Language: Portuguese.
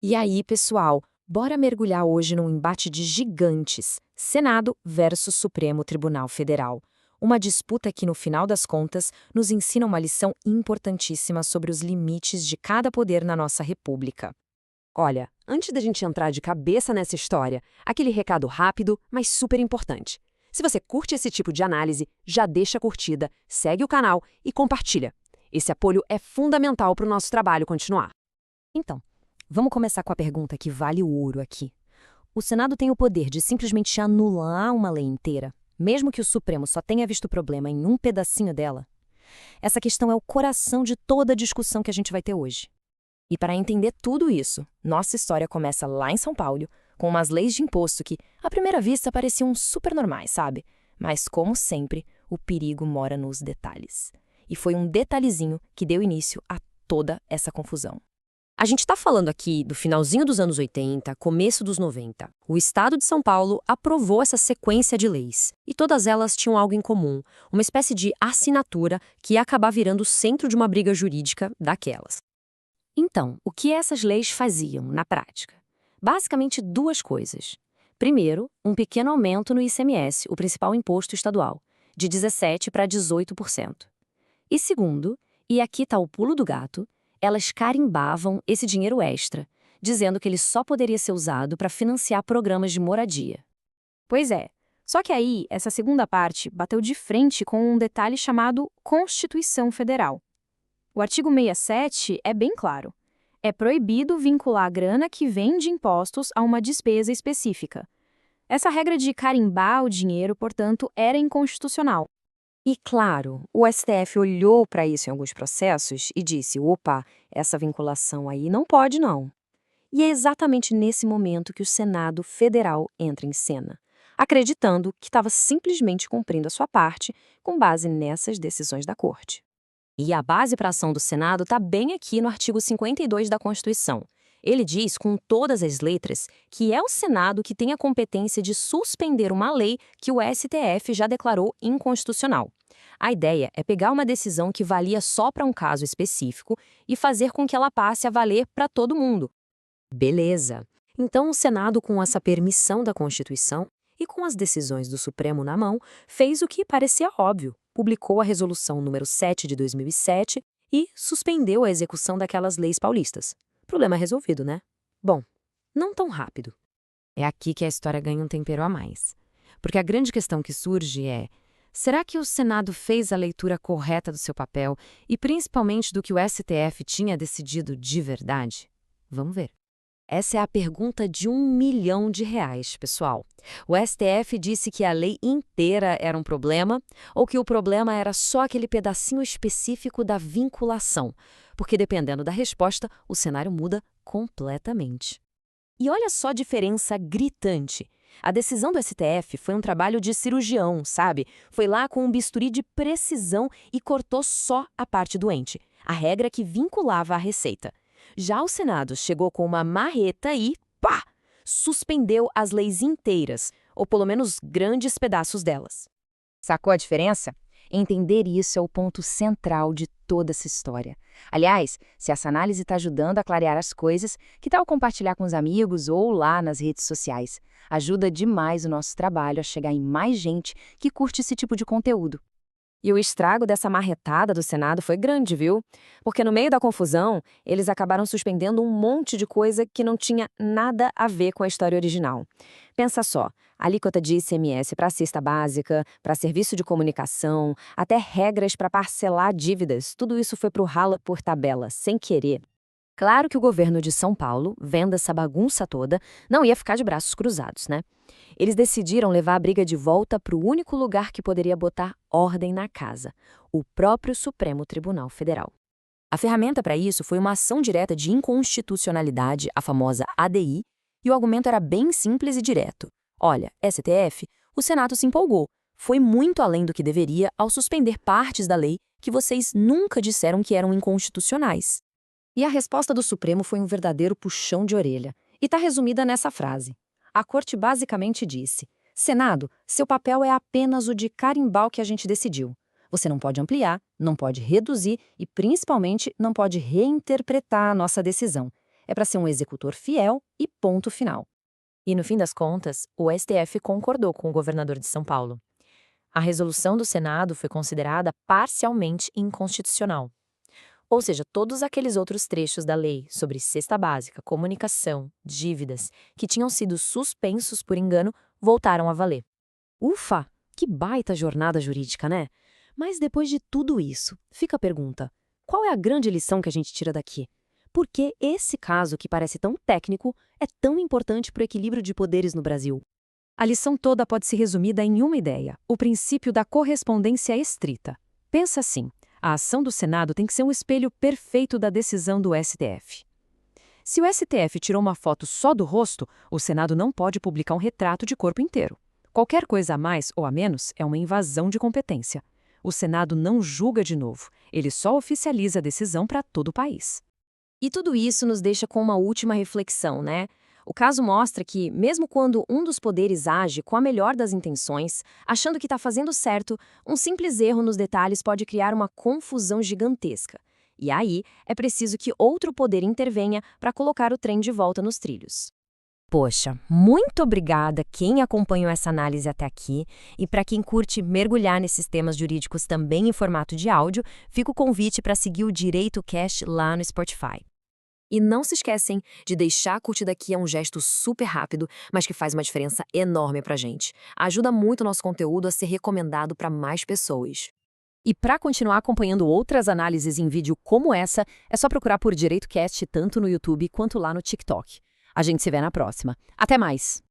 E aí, pessoal, bora mergulhar hoje num embate de gigantes: Senado versus Supremo Tribunal Federal. Uma disputa que, no final das contas, nos ensina uma lição importantíssima sobre os limites de cada poder na nossa república. Olha, antes da gente entrar de cabeça nessa história, aquele recado rápido, mas super importante. Se você curte esse tipo de análise, já deixa a curtida, segue o canal e compartilha. Esse apoio é fundamental para o nosso trabalho continuar. Então, vamos começar com a pergunta que vale o ouro aqui. O Senado tem o poder de simplesmente anular uma lei inteira, mesmo que o Supremo só tenha visto problema em um pedacinho dela? Essa questão é o coração de toda a discussão que a gente vai ter hoje. E para entender tudo isso, nossa história começa lá em São Paulo, com umas leis de imposto que, à primeira vista, pareciam super normais, sabe? Mas, como sempre, o perigo mora nos detalhes. E foi um detalhezinho que deu início a toda essa confusão. A gente está falando aqui do finalzinho dos anos 80, começo dos 90. O Estado de São Paulo aprovou essa sequência de leis. E todas elas tinham algo em comum, uma espécie de assinatura que ia acabar virando o centro de uma briga jurídica daquelas. Então, o que essas leis faziam, na prática? Basicamente duas coisas. Primeiro, um pequeno aumento no ICMS, o principal imposto estadual, de 17% para 18%. E segundo, e aqui está o pulo do gato, elas carimbavam esse dinheiro extra, dizendo que ele só poderia ser usado para financiar programas de moradia. Pois é, só que aí essa segunda parte bateu de frente com um detalhe chamado Constituição Federal. O artigo 67 é bem claro. É proibido vincular a grana que vem de impostos a uma despesa específica. Essa regra de carimbar o dinheiro, portanto, era inconstitucional. E claro, o STF olhou para isso em alguns processos e disse: opa, essa vinculação aí não pode não. E é exatamente nesse momento que o Senado Federal entra em cena, acreditando que estava simplesmente cumprindo a sua parte com base nessas decisões da Corte. E a base para a ação do Senado está bem aqui no artigo 52 da Constituição. Ele diz com todas as letras que é o Senado que tem a competência de suspender uma lei que o STF já declarou inconstitucional. A ideia é pegar uma decisão que valia só para um caso específico e fazer com que ela passe a valer para todo mundo. Beleza. Então o Senado, com essa permissão da Constituição e com as decisões do Supremo na mão, fez o que parecia óbvio. Publicou a Resolução número 7 de 2007 e suspendeu a execução daquelas leis paulistas. Problema resolvido, né? Bom, não tão rápido. É aqui que a história ganha um tempero a mais. Porque a grande questão que surge é: será que o Senado fez a leitura correta do seu papel e principalmente do que o STF tinha decidido de verdade? Vamos ver. Essa é a pergunta de R$ 1.000.000, pessoal. O STF disse que a lei inteira era um problema ou que o problema era só aquele pedacinho específico da vinculação? Porque dependendo da resposta, o cenário muda completamente. E olha só a diferença gritante. A decisão do STF foi um trabalho de cirurgião, sabe? Foi lá com um bisturi de precisão e cortou só a parte doente, a regra que vinculava a receita. Já o Senado chegou com uma marreta e, pá, suspendeu as leis inteiras, ou pelo menos grandes pedaços delas. Sacou a diferença? Entender isso é o ponto central de toda essa história. Aliás, se essa análise está ajudando a clarear as coisas, que tal compartilhar com os amigos ou lá nas redes sociais? Ajuda demais o nosso trabalho a chegar em mais gente que curte esse tipo de conteúdo. E o estrago dessa marretada do Senado foi grande, viu? Porque no meio da confusão, eles acabaram suspendendo um monte de coisa que não tinha nada a ver com a história original. Pensa só, alíquota de ICMS para cesta básica, para serviço de comunicação, até regras para parcelar dívidas, tudo isso foi pro ralo por tabela, sem querer. Claro que o governo de São Paulo, vendo essa bagunça toda, não ia ficar de braços cruzados, né? Eles decidiram levar a briga de volta para o único lugar que poderia botar ordem na casa, o próprio Supremo Tribunal Federal. A ferramenta para isso foi uma ação direta de inconstitucionalidade, a famosa ADI, e o argumento era bem simples e direto. Olha, STF, o Senado se empolgou, foi muito além do que deveria ao suspender partes da lei que vocês nunca disseram que eram inconstitucionais. E a resposta do Supremo foi um verdadeiro puxão de orelha, e está resumida nessa frase. A Corte basicamente disse: Senado, seu papel é apenas o de carimbar o que a gente decidiu. Você não pode ampliar, não pode reduzir e, principalmente, não pode reinterpretar a nossa decisão. É para ser um executor fiel e ponto final. E, no fim das contas, o STF concordou com o governador de São Paulo. A resolução do Senado foi considerada parcialmente inconstitucional. Ou seja, todos aqueles outros trechos da lei sobre cesta básica, comunicação, dívidas, que tinham sido suspensos por engano, voltaram a valer. Ufa! Que baita jornada jurídica, né? Mas depois de tudo isso, fica a pergunta: qual é a grande lição que a gente tira daqui? Por que esse caso, que parece tão técnico, é tão importante para o equilíbrio de poderes no Brasil? A lição toda pode ser resumida em uma ideia: o princípio da correspondência estrita. Pensa assim, a ação do Senado tem que ser um espelho perfeito da decisão do STF. Se o STF tirou uma foto só do rosto, o Senado não pode publicar um retrato de corpo inteiro. Qualquer coisa a mais ou a menos é uma invasão de competência. O Senado não julga de novo, ele só oficializa a decisão para todo o país. E tudo isso nos deixa com uma última reflexão, né? O caso mostra que, mesmo quando um dos poderes age com a melhor das intenções, achando que está fazendo certo, um simples erro nos detalhes pode criar uma confusão gigantesca. E aí, é preciso que outro poder intervenha para colocar o trem de volta nos trilhos. Poxa, muito obrigada quem acompanhou essa análise até aqui. E para quem curte mergulhar nesses temas jurídicos também em formato de áudio, fica o convite para seguir o Direito Cast lá no Spotify. E não se esquecem de deixar a curtida aqui, é um gesto super rápido, mas que faz uma diferença enorme pra gente. Ajuda muito o nosso conteúdo a ser recomendado para mais pessoas. E para continuar acompanhando outras análises em vídeo como essa, é só procurar por Direito Cast tanto no YouTube quanto lá no TikTok. A gente se vê na próxima. Até mais!